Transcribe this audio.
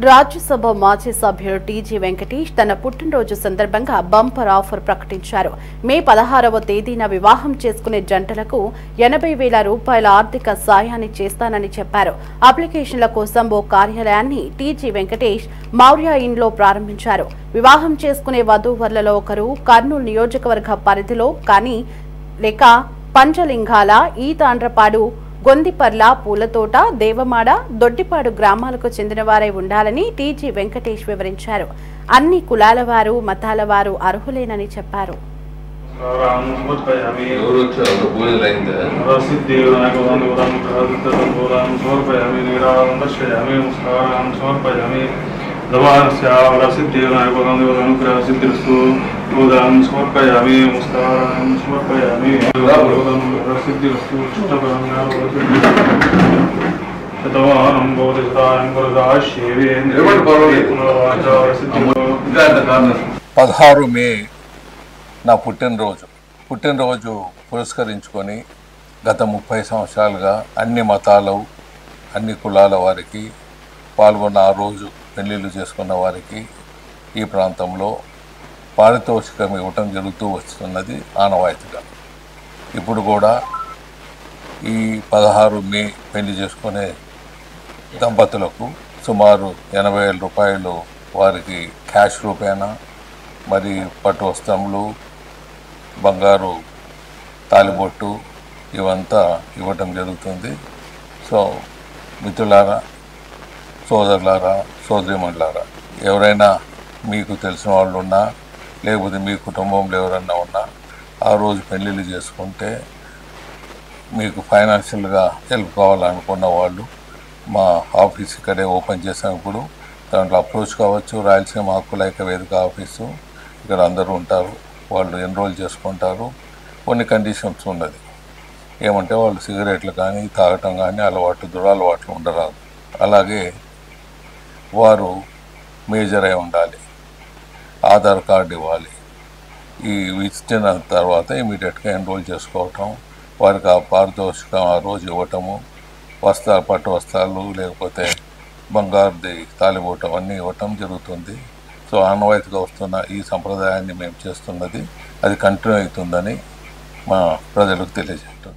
రాజ్యసభ మాజీ సభ్యుడు టీజీ వెంకటేష్ తన పుట్టినరోజు సందర్భంగా బంపర్ ఆఫర్ ప్రకటించారు. మే 16వ తేదీన వివాహం చేసుకునే జంటలకు 80,000 రూపాయల ఆర్థిక సాయాన్ని చేస్తానని చెప్పారు. అప్లికేషన్ల కోసం ఓ కార్యాలయాన్ని టీజీ వెంకటేష్ మౌర్య ఇన్లో ప్రారంభించారు. వివాహం చేసుకునే వధూవరులలో ఒకరు కర్నూలు నియోజకవర్గ పరిధిలో కానీ లేక పంచలింగాల, ఈ తాండ్రపాడు, గొందిపర్ల, పూలతోట, దేవమాడ, దొడ్డిపాడు గ్రామాలకు చెందిన వారై ఉండాలని టీజీ వెంకటేష్ వివరించారు. అన్ని కులాల వారు, మతాల వారు అర్హులేనని చెప్పారు. పదహారు మే నా పుట్టినరోజు పురస్కరించుకొని గత 30 సంవత్సరాలుగా అన్ని మతాలు, అన్ని కులాల వారికి పాల్గొన్న ఆ రోజు పెళ్లిళ్ళు చేసుకున్న వారికి ఈ ప్రాంతంలో పారితోషికం ఇవ్వటం జరుగుతూ వస్తున్నది ఆనవాయితీగా. ఇప్పుడు కూడా ఈ 16 మే పెళ్లి చేసుకునే దంపతులకు సుమారు 80,000 రూపాయలు వారికి క్యాష్ రూపేణా, మరి పట్టు వస్త్రములు, బంగారు తాలిబొట్టు ఇవంతా ఇవ్వటం జరుగుతుంది. సో మిత్రులారా, సోదరులారా, సోదరిమణులారా, ఎవరైనా మీకు తెలిసిన వాళ్ళు ఉన్నా, లేకపోతే మీ కుటుంబంలో ఎవరైనా ఉన్నా, ఆ రోజు పెళ్ళిళ్ళు చేసుకుంటే మీకు ఫైనాన్షియల్గా హెల్ప్ కావాలనుకున్న వాళ్ళు మా ఆఫీస్ ఇక్కడే ఓపెన్ చేసినప్పుడు దాంట్లో అప్రోచ్ కావచ్చు. రాయలసీమ హక్కుల ఐక్య వేదిక ఆఫీసు, ఇక్కడ అందరూ ఉంటారు. వాళ్ళు ఎన్రోల్ చేసుకుంటారు. కొన్ని కండిషన్స్ ఉన్నది. ఏమంటే వాళ్ళు సిగరెట్లు కానీ, తాగటం కానీ దురలవాట్లు ఉండరాదు. అలాగే వారు మేజర్ అయి ఉండాలి, ఆధార్ కార్డు ఇవ్వాలి. ఈ ఇచ్చిన తర్వాత ఇమీడియట్గా ఎన్రోల్ చేసుకోవటం, వారికి ఆ పారితోషికం ఆ రోజు ఇవ్వటము, పట్టు వస్త్రాలు లేకపోతే బంగారుది తాలిబోటం అన్నీ ఇవ్వటం జరుగుతుంది. సో ఆనవాయితీగా వస్తున్న ఈ సంప్రదాయాన్ని మేము చేస్తున్నది అది కంటిన్యూ అవుతుందని మా ప్రజలకు తెలియజేస్తాం.